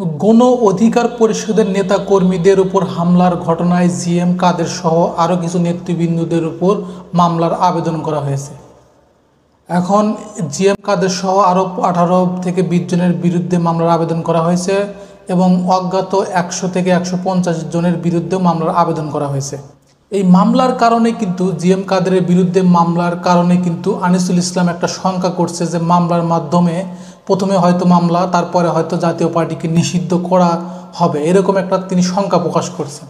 গণ অধিকার পরিষদের নেতা কর্মীদের উপর হামলার ঘটনায় জিএম কাদের সহ আরও কিছু নেতৃবৃন্দদের উপর মামলার আবেদন করা হয়েছে। এখন জিএম কাদের সহ আরও 18 থেকে 20 জনের বিরুদ্ধে মামলার আবেদন করা হয়েছে এবং অজ্ঞাত 100 থেকে 150 জনের বিরুদ্ধে মামলার আবেদন করা হয়েছে। এই মামলার কারণে কিন্তু জিএম কাদেরের বিরুদ্ধে মামলার কারণে কিন্তু আনিসুল ইসলাম একটা শঙ্কা করছে যে মামলার মাধ্যমে প্রথমে হয়তো মামলা, তারপরে হয়তো জাতীয় পার্টিকে নিষিদ্ধ করা হবে, এরকম একটা তিনি শঙ্কা প্রকাশ করছেন।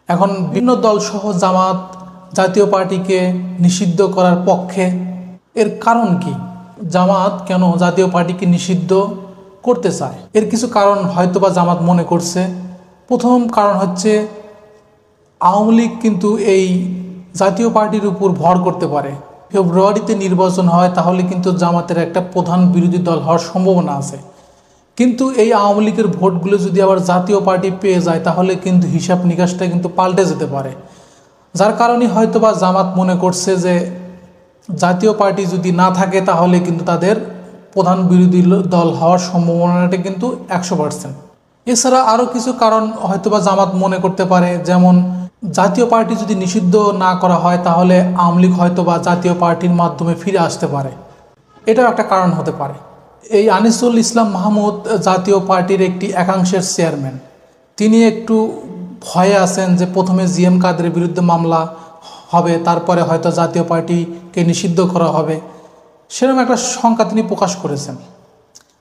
এখন বিভিন্ন দলসহ জামাত জাতীয় পার্টিকে নিষিদ্ধ করার পক্ষে। এর কারণ কি? জামাত কেন জাতীয় পার্টিকে নিষিদ্ধ করতে চায়? এর কিছু কারণ হয়তোবা জামাত মনে করছে। প্রথম কারণ হচ্ছে আওয়ামী লীগ কিন্তু এই জাতীয় পার্টির উপর ভর করতে পারে। ফেব্রুয়ারিতে নির্বাচন হয়, তাহলে কিন্তু জামাতের একটা প্রধান বিরোধী দল হওয়ার সম্ভাবনা আছে। কিন্তু এই আওয়ামী লীগের ভোটগুলো যদি আবার জাতীয় পার্টি পেয়ে যায়, তাহলে কিন্তু হিসাব নিকাশটা কিন্তু পাল্টে যেতে পারে। যার কারণে হয়তোবা জামাত মনে করছে যে জাতীয় পার্টি যদি না থাকে তাহলে কিন্তু তাদের প্রধান বিরোধী দল হওয়ার সম্ভাবনাটা কিন্তু 100%। এছাড়া আরও কিছু কারণ হয়তোবা জামাত মনে করতে পারে, যেমন জাতীয় পার্টি যদি নিষিদ্ধ না করা হয় তাহলে আওয়ামী লীগ হয়তোবা জাতীয় পার্টির মাধ্যমে ফিরে আসতে পারে, এটাও একটা কারণ হতে পারে। এই আনিসুল ইসলাম মাহমুদ জাতীয় পার্টির একটি একাংশের চেয়ারম্যান, তিনি একটু ভয়ে আছেন যে প্রথমে জিএম কাদের বিরুদ্ধে মামলা হবে, তারপরে হয়তো জাতীয় পার্টিকে নিষিদ্ধ করা হবে, সেরকম একটা শঙ্কা তিনি প্রকাশ করেছেন।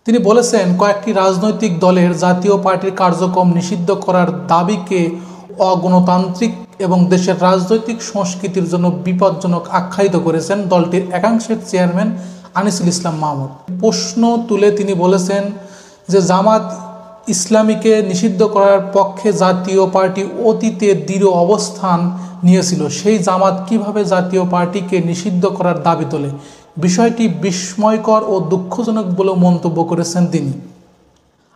তিনি বলেছেন, কয়েকটি রাজনৈতিক দলের জাতীয় পার্টির কার্যক্রম নিষিদ্ধ করার দাবিকে অগণতান্ত্রিক এবং দেশের রাজনৈতিক সংস্কৃতির জন্য বিপজ্জনক আখ্যায়িত করেছেন দলটির একাংশের চেয়ারম্যান আনিসুল ইসলাম মাহমুদ। প্রশ্ন তুলে তিনি বলেছেন যে জামাত ইসলামীকে নিষিদ্ধ করার পক্ষে জাতীয় পার্টি অতীতে দৃঢ় অবস্থান নিয়েছিল, সেই জামাত কিভাবে জাতীয় পার্টিকে নিষিদ্ধ করার দাবি তোলে? বিষয়টি বিস্ময়কর ও দুঃখজনক বলে মন্তব্য করেছেন তিনি।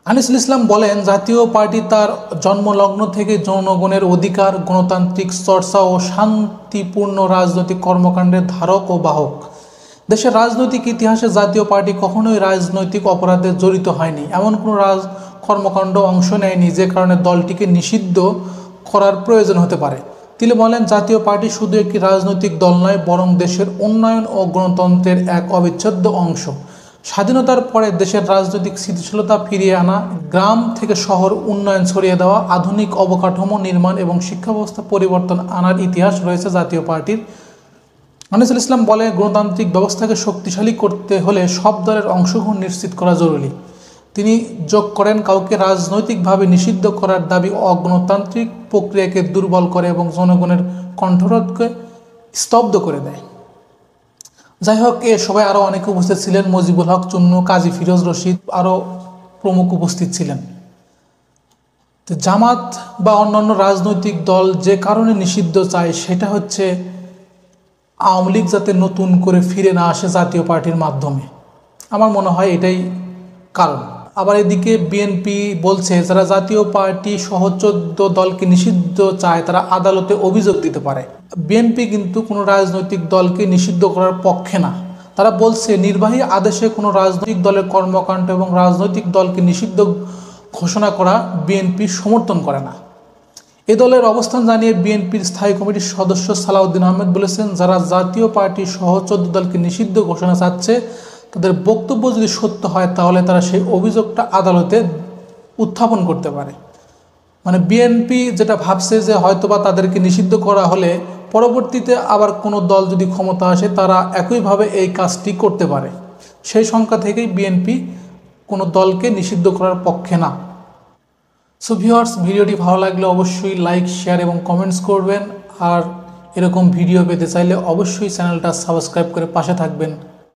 আনিসুল ইসলাম বলেন, জাতীয় পার্টি তার জন্মলগ্ন থেকে জনগণের অধিকার, গণতান্ত্রিক চর্চা ও শান্তিপূর্ণ রাজনৈতিক কর্মকাণ্ডের ধারক ও বাহক। দেশের রাজনৈতিক ইতিহাসে জাতীয় পার্টি কখনোই রাজনৈতিক অপরাধে জড়িত হয়নি, এমন কোনো কর্মকাণ্ড অংশ নেয়নি যে কারণে দলটিকে নিষিদ্ধ করার প্রয়োজন হতে পারে। তিনি বলেন, জাতীয় পার্টি শুধু একটি রাজনৈতিক দল নয়, বরং দেশের উন্নয়ন ও গণতন্ত্রের এক অবিচ্ছেদ্য অংশ। স্বাধীনতার পরে দেশের রাজনৈতিক স্থিতিশীলতা ফিরিয়ে আনা, গ্রাম থেকে শহর উন্নয়ন ছড়িয়ে দেওয়া, আধুনিক অবকাঠামো নির্মাণ এবং শিক্ষা ব্যবস্থা পরিবর্তন আনার ইতিহাস রয়েছে জাতীয় পার্টির। আনিসুল ইসলাম বলে, গণতান্ত্রিক ব্যবস্থাকে শক্তিশালী করতে হলে সব দলের অংশগ্রহণ নিশ্চিত করা জরুরি। তিনি যোগ করেন, কাউকে রাজনৈতিকভাবে নিষিদ্ধ করার দাবি অগণতান্ত্রিক প্রক্রিয়াকে দুর্বল করে এবং জনগণের কণ্ঠরোধকে স্তব্ধ করে দেয়। যাই হোক, এ সবাই আরও অনেকে উপস্থিত ছিলেন। মজিবুল হক চুন্নু, কাজী ফিরোজ রশিদ আরও প্রমুখ উপস্থিত ছিলেন। তো জামাত বা অন্যান্য রাজনৈতিক দল যে কারণে নিষিদ্ধ চায় সেটা হচ্ছে আওয়ামী লীগ যাতে নতুন করে ফিরে না আসে জাতীয় পার্টির মাধ্যমে। আমার মনে হয় এটাই কারণ। আবার এদিকে বিএনপি বলছে, যারা জাতীয় পার্টি সহ 14 দলকে নিষিদ্ধ চায় তারা আদালতে অভিযোগ দিতে পারে। বিএনপি কিন্তু কোনো রাজনৈতিক দলকে নিষিদ্ধ করার পক্ষে না। তারা বলছে, নির্বাহী আদেশে কোনো রাজনৈতিক দলের কর্মকাণ্ড এবং রাজনৈতিক দলকে নিষিদ্ধ ঘোষণা করা বিএনপি সমর্থন করে না। এ দলের অবস্থান জানিয়ে বিএনপির স্থায়ী কমিটির সদস্য সালাউদ্দিন আহমেদ বলেছেন, যারা জাতীয় পার্টি সহ 14 দলকে নিষিদ্ধ ঘোষণা চাচ্ছে তাদের বক্তব্য যদি সত্য হয় তাহলে তারা সেই অভিযোগটা আদালতে উত্থাপন করতে পারে। মানে বিএনপি যেটা ভাবছে যে হয়তোবা তাদেরকে নিষিদ্ধ করা হলে পরবর্তীতে আবার কোনো দল যদি ক্ষমতা আসে তারা একইভাবে এই কাজটি করতে পারে। সেই সংখ্যা থেকেই বিএনপি কোনো দলকে নিষিদ্ধ করার পক্ষে না। সো ভিউয়ার্স, ভিডিওটি ভালো লাগলে অবশ্যই লাইক, শেয়ার এবং কমেন্টস করবেন। আর এরকম ভিডিও পেতে চাইলে অবশ্যই চ্যানেলটা সাবস্ক্রাইব করে পাশে থাকবেন।